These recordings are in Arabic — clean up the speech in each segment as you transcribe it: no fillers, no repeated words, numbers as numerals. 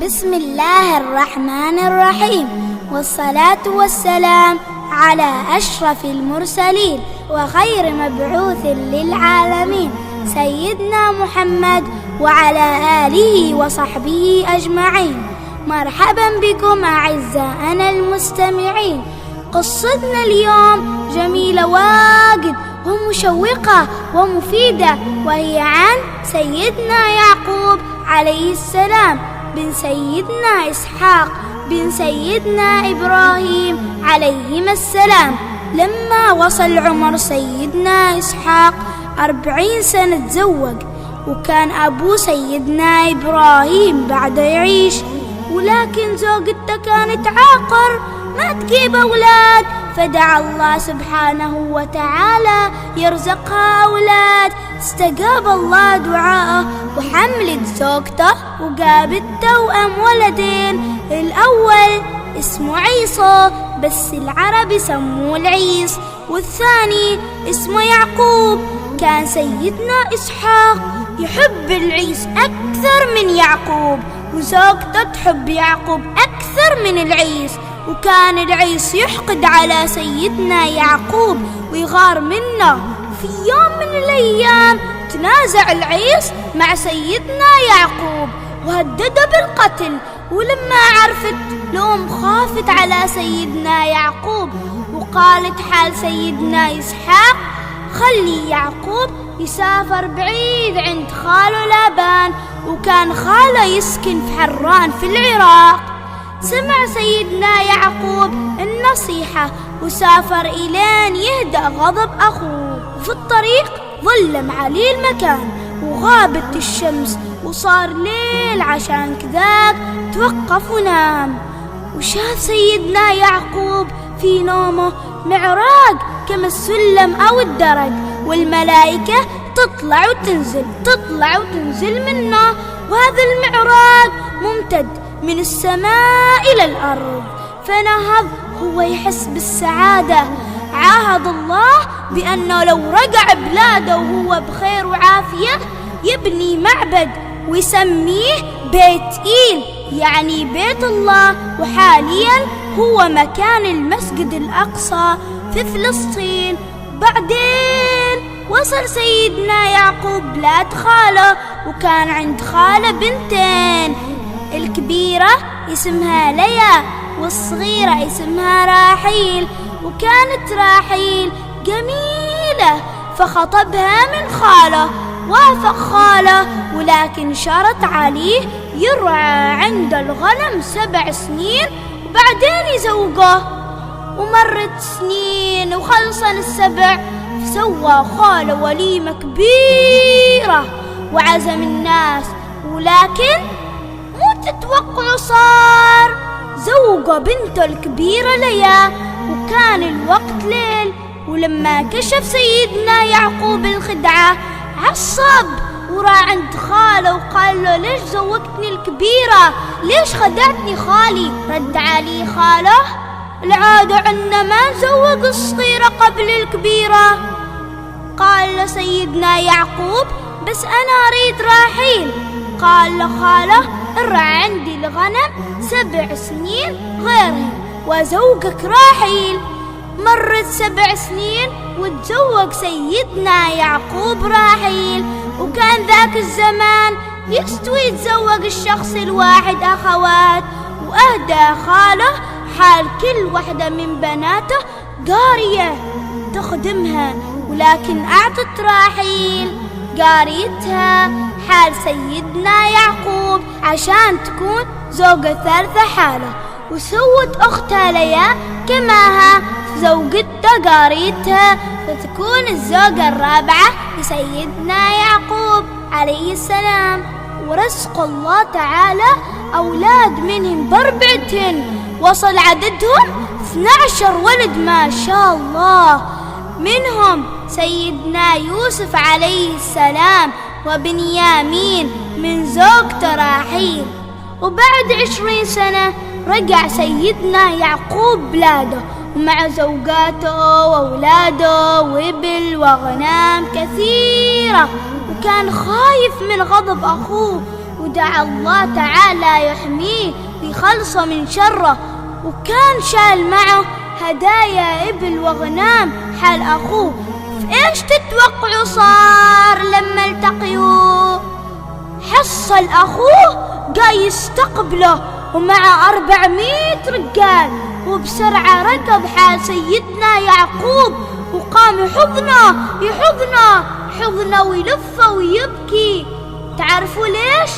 بسم الله الرحمن الرحيم، والصلاة والسلام على أشرف المرسلين وخير مبعوث للعالمين سيدنا محمد وعلى آله وصحبه أجمعين. مرحبا بكم أعزائنا المستمعين. قصتنا اليوم جميلة واجد ومشوقة ومفيدة، وهي عن سيدنا يعقوب عليه السلام بن سيدنا إسحاق بن سيدنا إبراهيم عليهما السلام. لما وصل عمر سيدنا إسحاق 40 سنة تزوج، وكان أبو سيدنا إبراهيم بعده يعيش، ولكن زوجته كانت عاقر ما تجيب أولاد، فدعا الله سبحانه وتعالى يرزقها أولاد. استجاب الله دعاءه وحملت زوجته وجابت توأم ولدين. الأول اسمه عيسى بس العرب يسموه العيس، والثاني اسمه يعقوب. كان سيدنا إسحاق يحب العيس أكثر من يعقوب، وزوجته تحب يعقوب أكثر من العيس، وكان العيس يحقد على سيدنا يعقوب ويغار منه. في يوم من الأيام تنازع العيس مع سيدنا يعقوب وهدده بالقتل، ولما عرفت الأم خافت على سيدنا يعقوب وقالت حال سيدنا إسحاق خلي يعقوب يسافر بعيد عند خاله لابان، وكان خاله يسكن في حران في العراق. سمع سيدنا يعقوب النصيحة وسافر إلين يهدأ غضب أخوه. وفي الطريق ظلم عليه المكان وغابت الشمس وصار ليل، عشان كذاك توقف ونام. وشاف سيدنا يعقوب في نومه معراج كما السلم أو الدرج، والملائكة تطلع وتنزل منه، وهذا المعراج ممتد من السماء إلى الأرض. فنهض هو يحس بالسعادة، عاهد الله بأنه لو رجع بلاده وهو بخير وعافية يبني معبد ويسميه بيت إيل، يعني بيت الله، وحاليا هو مكان المسجد الأقصى في فلسطين. بعدين وصل سيدنا يعقوب بلاد خاله، وكان عند خاله بنتين، الكبيرة اسمها ليا والصغيرة اسمها راحيل. وكانت راحيل جميلة فخطبها من خاله، وافق خاله، ولكن شرط عليه يرعى عند الغنم 7 سنين وبعدين يزوجه. ومرت سنين وخلصن ال7، سوى خاله وليمة كبيرة وعزم الناس، ولكن مو تتوقعوا صار زوجه بنته الكبيرة ليا. وكان الوقت ليل، ولما كشف سيدنا يعقوب الخدعة عصب وراح عند خاله وقال له ليش زوجتني الكبيرة؟ ليش خدعتني خالي؟ رد عليه خاله العادة عنا ما نزوج الصغيرة قبل الكبيرة. قال له سيدنا يعقوب بس أنا أريد راحيل. قال له خاله ارعى عندي الغنم 7 سنين غيرهم وزوجك راحيل. مرت 7 سنين وتزوج سيدنا يعقوب راحيل. وكان ذاك الزمان يستوي يتزوج الشخص الواحد أخوات، وأهدى خاله حال كل واحدة من بناته قارية تخدمها، ولكن أعطت راحيل قاريتها حال سيدنا يعقوب عشان تكون زوجة ثالثة حاله. وسوت أختها ليا كماها زوجتها قاريتها، فتكون الزوجة الرابعة لسيدنا يعقوب عليه السلام. ورزق الله تعالى أولاد منهم ب4، وصل عددهم 12 ولد ما شاء الله، منهم سيدنا يوسف عليه السلام وبنيامين من زوجته راحيل. وبعد 20 سنة رجع سيدنا يعقوب بلاده ومع زوجاته وأولاده وإبل وغنام كثيرة، وكان خايف من غضب أخوه ودعا الله تعالى يحميه ويخلصه من شره، وكان شال معه هدايا إبل وغنام حال أخوه. فإيش تتوقعوا صار لما التقيوا؟ حصل أخوه جاي يستقبله ومع 400 رجال، وبسرعة ركض حال سيدنا يعقوب وقام يحضنه ويلفه ويبكي. تعرفوا ليش؟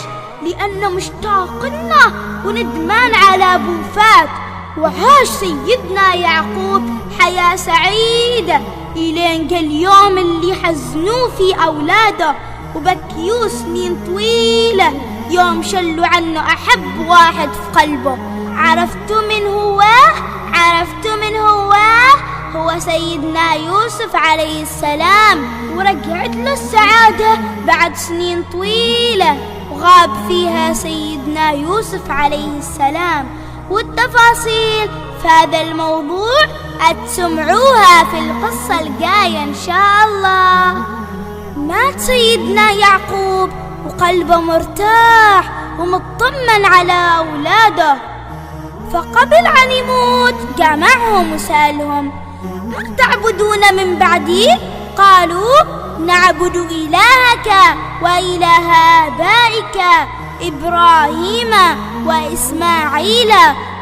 لأنه مشتاق لنا وندمان على أبو فات. وعاش سيدنا يعقوب حياة سعيدة إلين جا اليوم اللي حزنوه فيه أولاده وبكيوه سنين طويلة، يوم شلوا عنه أحب واحد في قلبه. عرفتوا من هو؟ هو سيدنا يوسف عليه السلام، ورجعت له السعادة بعد سنين طويلة وغاب فيها سيدنا يوسف عليه السلام. والتفاصيل في هذا الموضوع هتسمعوها في القصة الجاية إن شاء الله. مات سيدنا يعقوب وقلبه مرتاح ومطمن على أولاده، فقبل عن يموت جمعهم وسألهم: ما تعبدون من بعدي؟ قالوا: نعبد إلهك وإله آبائك إبراهيم وإسماعيل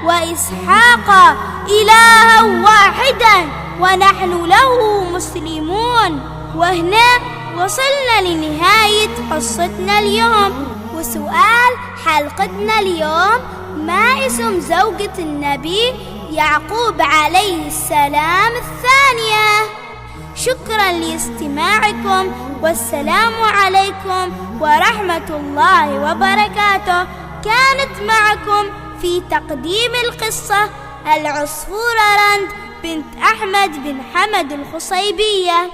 وإسحاق إلها واحدا ونحن له مسلمون. وهنا وصلنا لنهاية قصتنا اليوم. وسؤال حلقتنا اليوم: ما اسم زوجة النبي يعقوب عليه السلام الثانية؟ شكرا لاستماعكم، والسلام عليكم ورحمة الله وبركاته. كانت معكم في تقديم القصة العصفورة رند بنت أحمد بن حمد الخصيبية.